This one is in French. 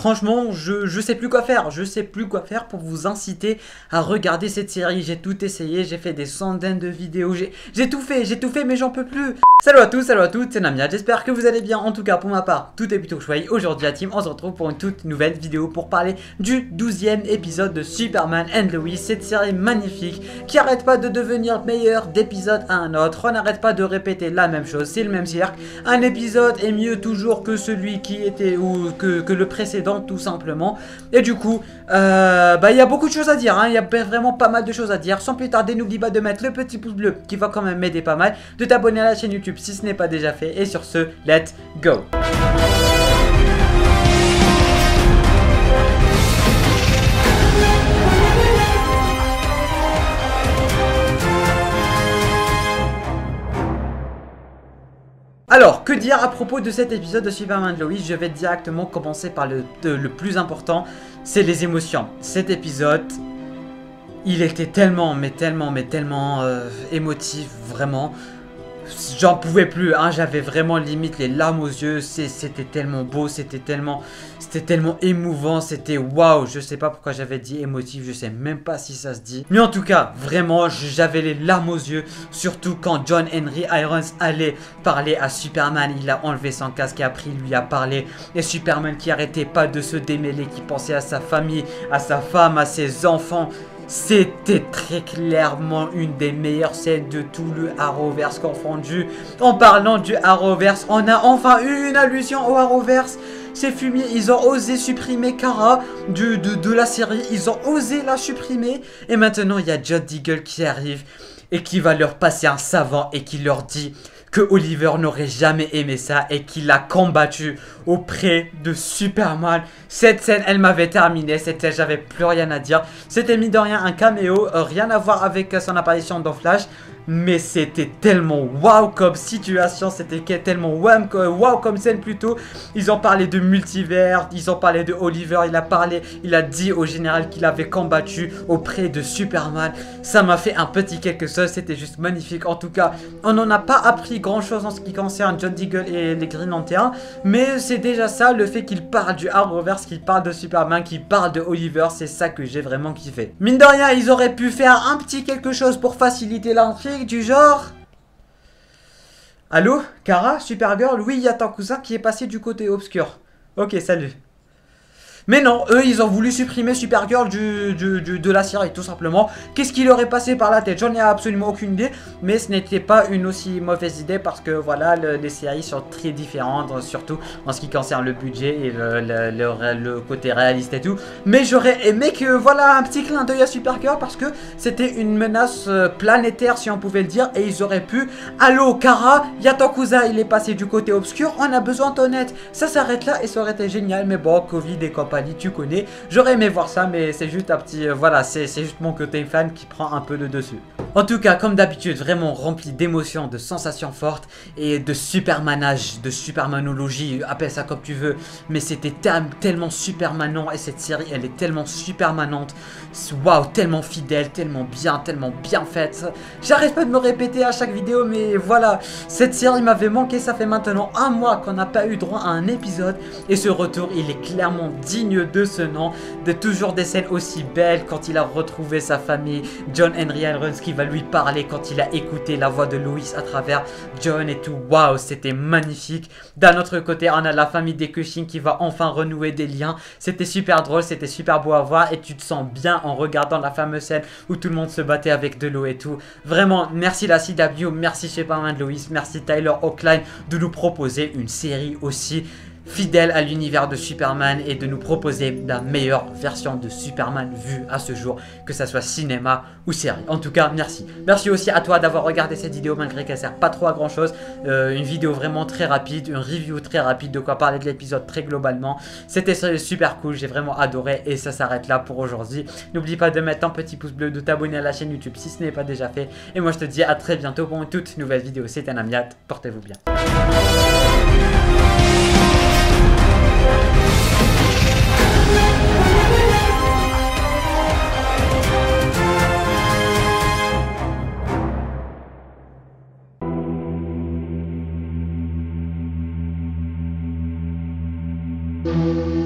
franchement, je sais plus quoi faire. Je sais plus quoi faire pour vous inciter à regarder cette série. J'ai tout essayé, j'ai fait des centaines de vidéos, j'ai tout fait, mais j'en peux plus. Salut à tous, salut à toutes, c'est Namia, j'espère que vous allez bien. En tout cas, pour ma part, tout est plutôt chouette. Aujourd'hui, la team, on se retrouve pour une toute nouvelle vidéo pour parler du 12e épisode de Superman and Lois. Cette série magnifique qui arrête pas de devenir meilleure d'épisode à un autre. On n'arrête pas de répéter la même chose, c'est le même cirque. Un épisode est mieux toujours que celui qui était ou que le précédent, tout simplement. Et du coup, il y a beaucoup de choses à dire, hein. Il y a vraiment pas mal de choses à dire. Sans plus tarder, n'oublie pas de mettre le petit pouce bleu qui va quand même m'aider pas mal, de t'abonner à la chaîne YouTube si ce n'est pas déjà fait. Et sur ce, let's go. Alors, que dire à propos de cet épisode de Superman Lois? Je vais directement commencer par le plus important, c'est les émotions. Cet épisode, il était tellement émotif, vraiment. J'en pouvais plus, hein, j'avais vraiment limite les larmes aux yeux, c'était tellement beau, c'était tellement émouvant, c'était waouh. Je sais pas pourquoi j'avais dit émotif, je sais même pas si ça se dit. Mais en tout cas, vraiment, j'avais les larmes aux yeux, surtout quand John Henry Irons allait parler à Superman. Il a enlevé son casque et après il lui a parlé. Et Superman qui arrêtait pas de se démêler, qui pensait à sa famille, à sa femme, à ses enfants. C'était très clairement une des meilleures scènes de tout le Arrowverse confondu. En parlant du Arrowverse, on a enfin eu une allusion au Arrowverse. C'est fumier, ils ont osé supprimer Kara de la série. Ils ont osé la supprimer. Et maintenant, il y a John Diggle qui arrive et qui va leur passer un savant et qui leur dit que Oliver n'aurait jamais aimé ça et qu'il a combattu auprès de Superman. Cette scène, elle m'avait terminé. Cette scène, j'avais plus rien à dire. C'était mis de rien un caméo, rien à voir avec son apparition dans Flash. Mais c'était tellement waouh comme situation, c'était tellement waouh comme scène plutôt. Ils ont parlé de multivers, ils ont parlé de Oliver, il a dit au général qu'il avait combattu auprès de Superman. Ça m'a fait un petit quelque chose, c'était juste magnifique. En tout cas, on n'en a pas appris grand chose en ce qui concerne John Diggle et les Green Lanterns. Mais c'est déjà ça, le fait qu'il parle du Arrowverse, qu'il parle de Superman, qu'il parle de Oliver, c'est ça que j'ai vraiment kiffé. Mine de rien, ils auraient pu faire un petit quelque chose pour faciliter l'intrigue. Du genre... Allô, Kara, Supergirl? Oui, il y a ton cousin qui est passé du côté obscur. Ok, salut. Mais non, eux, ils ont voulu supprimer Supergirl de la série, tout simplement. Qu'est-ce qui leur est passé par la tête? J'en ai absolument aucune idée. Mais ce n'était pas une aussi mauvaise idée parce que, voilà, les séries sont très différentes, surtout en ce qui concerne le budget et le côté réaliste et tout. Mais j'aurais aimé que, voilà, un petit clin d'œil à Supergirl parce que c'était une menace planétaire, si on pouvait le dire. Et ils auraient pu... Allô, Kara, il y a ton cousin, il est passé du côté obscur, on a besoin de ton aide. Ça s'arrête là et ça aurait été génial. Mais bon, Covid et compagnie, tu connais. J'aurais aimé voir ça, mais c'est juste un petit... voilà, c'est juste mon côté fan qui prend un peu le dessus. En tout cas, comme d'habitude, vraiment rempli d'émotions, de sensations fortes et de supermanage, de supermanologie, appelle ça comme tu veux. Mais c'était tellement supermanant et cette série, elle est tellement supermanante. Waouh, tellement fidèle, tellement bien faite. J'arrête pas de me répéter à chaque vidéo, mais voilà. Cette série m'avait manqué, ça fait maintenant un mois qu'on n'a pas eu droit à un épisode. Et ce retour, il est clairement digne de ce nom. De toujours des scènes aussi belles quand il a retrouvé sa famille. John Henry Irons qui va lui parler quand il a écouté la voix de Lois à travers John et tout. Waouh, c'était magnifique. D'un autre côté, on a la famille des Cushing qui va enfin renouer des liens. C'était super drôle, c'était super beau à voir et tu te sens bien en regardant la fameuse scène où tout le monde se battait avec de l'eau et tout. Vraiment, merci la CW, merci Superman Lois, merci Tyler Hoechlin de nous proposer une série aussi fidèle à l'univers de Superman et de nous proposer la meilleure version de Superman vue à ce jour, que ça soit cinéma ou série. En tout cas, merci. Merci aussi à toi d'avoir regardé cette vidéo malgré qu'elle sert pas trop à grand chose. Une vidéo vraiment très rapide, une review très rapide, de quoi parler de l'épisode très globalement. C'était super cool, j'ai vraiment adoré et ça s'arrête là pour aujourd'hui. N'oublie pas de mettre un petit pouce bleu, de t'abonner à la chaîne YouTube si ce n'est pas déjà fait. Et moi je te dis à très bientôt pour une toute nouvelle vidéo. C'était Namiat, portez-vous bien. Thank you.